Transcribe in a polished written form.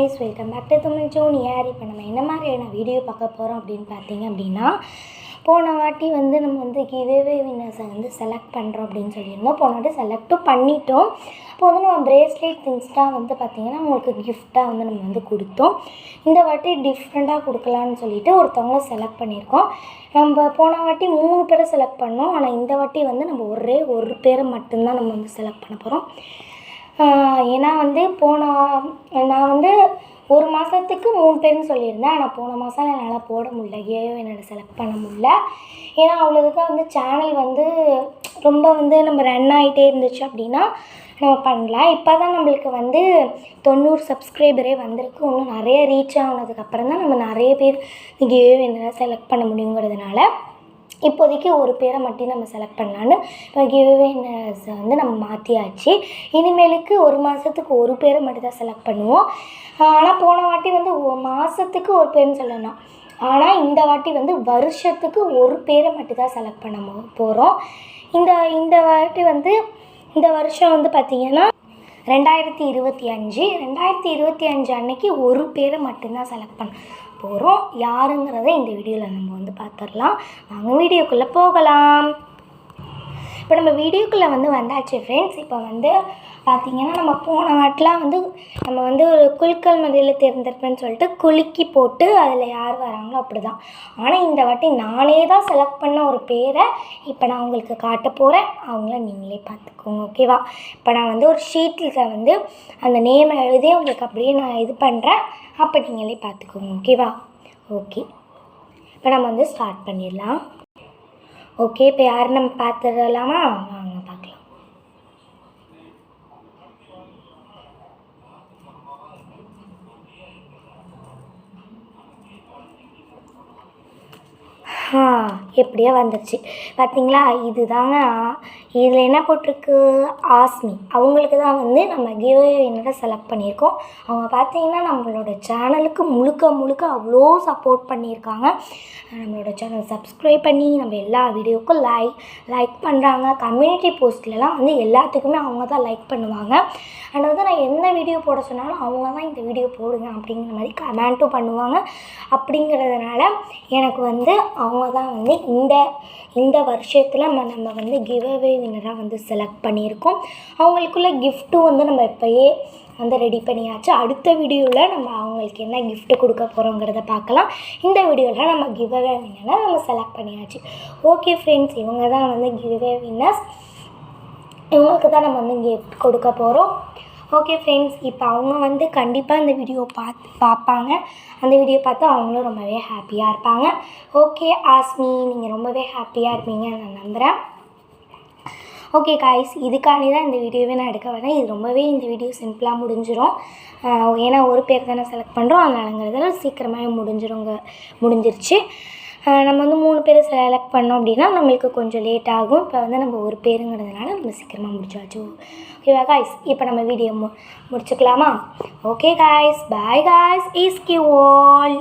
guys, welcome back to Tamil Junior. இப்போ நம்ம என்ன மாதிரியான வீடியோ பார்க்க போகிறோம் அப்படின்னு பார்த்தீங்க அப்படின்னா, போன வாட்டி வந்து நம்ம வந்து கிவ்அவே வின்னர்ஸை வந்து செலக்ட் பண்ணுறோம் அப்படின்னு சொல்லியிருந்தோம். போன வாட்டி செலக்ட்டும் பண்ணிட்டோம். இப்போ வந்து நம்ம பிரேஸ்லெட் திங்ஸ்லாம் வந்து பார்த்திங்கன்னா உங்களுக்கு கிஃப்டாக வந்து நம்ம வந்து கொடுத்தோம். இந்த வாட்டி டிஃப்ரெண்ட்டாக கொடுக்கலான்னு சொல்லிட்டு ஒருத்தவங்கள செலக்ட் பண்ணியிருக்கோம். நம்ம போன வாட்டி 3 பேரை செலக்ட் பண்ணோம். ஆனால் இந்த வாட்டி வந்து நம்ம ஒரு பேரை மட்டும்தான் நம்ம வந்து செலக்ட் பண்ண போகிறோம். ஏன்னா வந்து நான் வந்து 1 மாதத்துக்கு 3 பேர்னு சொல்லியிருந்தேன். ஆனால் போன மாதம் என்னால் போட முடியல, என்னால் செலக்ட் பண்ண முடியல. ஏன்னா அவ்வளோதுக்காக வந்து சேனல் வந்து ரொம்ப வந்து நம்ம ரன் ஆகிட்டே இருந்துச்சு அப்படின்னா நம்ம பண்ணலாம். இப்போ தான் நம்மளுக்கு வந்து 90 சப்ஸ்கிரைபரே வந்திருக்கு. இன்னும் நிறைய ரீச் ஆனதுக்கப்புறம் தான் நம்ம நிறைய பேர் என்னால் செலக்ட் பண்ண முடியுங்கிறதுனால இப்போதைக்கு ஒரு பேரை மட்டும் நம்ம செலக்ட் பண்ணலான்னு இப்போ கிவ்அவேஸை வந்து நம்ம மாற்றியாச்சு. இனிமேலுக்கு 1 மாதத்துக்கு ஒரு பேரை மட்டும் தான் செலக்ட் பண்ணுவோம். ஆனால் போன வாட்டி வந்து மாதத்துக்கு ஒரு பேர்னு சொல்லணும். ஆனால் இந்த வாட்டி வந்து வருஷத்துக்கு ஒரு பேரை மட்டும் தான் செலக்ட் பண்ண போகிறோம். இந்த வாட்டி வந்து இந்த வருஷம் வந்து பார்த்திங்கன்னா 2025 அன்னைக்கு ஒரு பேரை மட்டும்தான் செலக்ட் பண்ண போகிறோம். யாருங்கிறத இந்த வீடியோவில் நம்ம வந்து பார்த்துடலாம். வாங்க வீடியோக்குள்ளே போகலாம். இப்போ நம்ம வீடியோக்குள்ளே வந்து வந்தாச்சு ஃப்ரெண்ட்ஸ். இப்போ வந்து பார்த்திங்கன்னா நம்ம போன வாட்டிலாம் வந்து நம்ம வந்து ஒரு குலுக்கல் மதியில் தேர்ந்தெடுப்பேன்னு சொல்லிட்டு குலுக்கி போட்டு அதில் யார் வராங்களோ அப்படி தான். ஆனால் இந்த வாட்டி நானே தான் செலக்ட் பண்ண ஒரு பேரை இப்போ நான் உங்களுக்கு காட்ட போகிறேன். அவங்கள நீங்களே பார்த்துக்கோங்க, ஓகேவா? இப்போ நான் வந்து ஒரு ஷீட்டில் வந்து அந்த நேமை எழுதி உங்களுக்கு அப்படியே நான் இது பண்ணுறேன். அப்போ நீங்களே பார்த்துக்கோங்க, ஓகேவா? ஓகே, இப்போ நம்ம வந்து ஸ்டார்ட் பண்ணிடலாம். ஓகே, இப்போ யார் நம்ம பார்த்துடலாமா? வாங்க பார்க்கலாம். எப்படியோ வந்துடுச்சு பார்த்திங்களா? இதுதாங்க. இதில் என்ன போட்டிருக்கு? ஆஸ்மி. அவங்களுக்கு தான் வந்து நம்ம கிவ்அவே வின்னரை செலக்ட் பண்ணியிருக்கோம். அவங்க பார்த்திங்கன்னா நம்மளோட சேனலுக்கு முழுக்க அவ்வளோ சப்போர்ட் பண்ணியிருக்காங்க. நம்மளோட சேனல் சப்ஸ்கிரைப் பண்ணி நம்ம எல்லா வீடியோவுக்கும் லைக் பண்ணுறாங்க. கம்யூனிட்டி போஸ்ட்லலாம் வந்து எல்லாத்துக்குமே அவங்க தான் லைக் பண்ணுவாங்க. அண்ட் வந்து நான் எந்த வீடியோ போட சொன்னாலும் அவங்க தான் இந்த வீடியோ போடுங்க அப்படிங்கிற மாதிரி கமெண்ட்டும் பண்ணுவாங்க. அப்படிங்கிறதுனால எனக்கு வந்து அவங்க தான் வந்து இந்த வருஷத்தில் நம்ம வந்து கிவ்அவே வின்னராக வந்து செலக்ட் பண்ணியிருக்கோம். அவங்களுக்குள்ள கிஃப்ட்டும் வந்து நம்ம இப்போயே வந்து ரெடி பண்ணியாச்சு. அடுத்த வீடியோவில் நம்ம அவங்களுக்கு என்ன கிஃப்ட்டு கொடுக்க போகிறோங்கிறத பார்க்கலாம். இந்த வீடியோவில் நம்ம கிவ்அவே வின்னரை நம்ம செலக்ட் பண்ணியாச்சு. ஓகே ஃப்ரெண்ட்ஸ், இவங்க தான் வந்து கிவ்அவே வின்னர்ஸ். இவங்களுக்கு தான் நம்ம வந்து கிஃப்ட் கொடுக்க போகிறோம். ஓகே ஃப்ரெண்ட்ஸ், இப்போ அவங்க வந்து கண்டிப்பாக இந்த வீடியோ பார்ப்பாங்க. அந்த வீடியோ பார்த்து அவங்களும் ரொம்பவே ஹாப்பியாக இருப்பாங்க. ஓகே ஆஸ்மி, நீங்கள் ரொம்பவே ஹாப்பியாக இருப்பீங்கன்னு நான் நம்புகிறேன். ஓகே காய்ஸ், இதுக்காண்டி தான் இந்த வீடியோவே நான் எடுக்க வரேன். இது ரொம்பவே இந்த வீடியோ சிம்பிளாக முடிஞ்சிடும். ஏன்னா ஒரு பேர் தானே செலக்ட் பண்ணுறோம், அதனாலங்கிறதுல சீக்கிரமாகவே முடிஞ்சிருச்சு. நம்ம வந்து 3 பேரை செலக்ட் பண்ணோம் அப்படின்னா நம்மளுக்கு கொஞ்சம் லேட் ஆகும். இப்போ வந்து நம்ம ஒரு பேருங்கிறதுனால நம்ம சீக்கிரமாக முடிச்சாச்சு. ஓகேவா காய்ஸ்? இப்போ நம்ம வீடியோ முடிச்சுக்கலாமா? ஓகே காய்ஸ், பாய் காய்ஸ், இஸ் கியூ ஆல்.